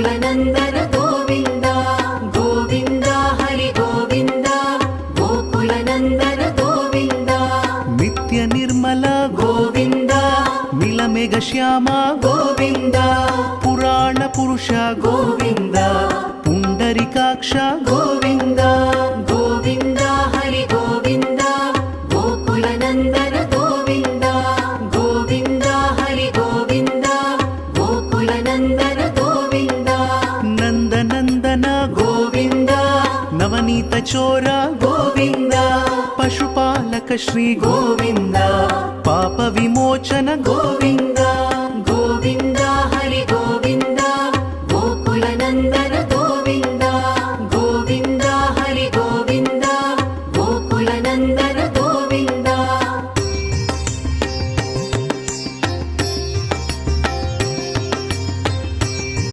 गोकुलनन्दन गोविन्द गोविन्द हरि गोविन्द गोकुलनन्दन गोविन्द नित्य निर्मल गोविन्द नीलमेघ श्याम गोविन्द पुराण पुरुष गोविन्द पुण्डरीकाक्ष गोविन्द गोविन्द हरि गोविन्द गोकुलनन्दन गोविन्द गोविन्द हरि गोविन्द गोकुलनन्दन गोविन्द नन्दनन्दन गोविन्द नवनीत चोर गोविन्द पशुपालक श्री गोविन्द पाप विमोचन गोविन्द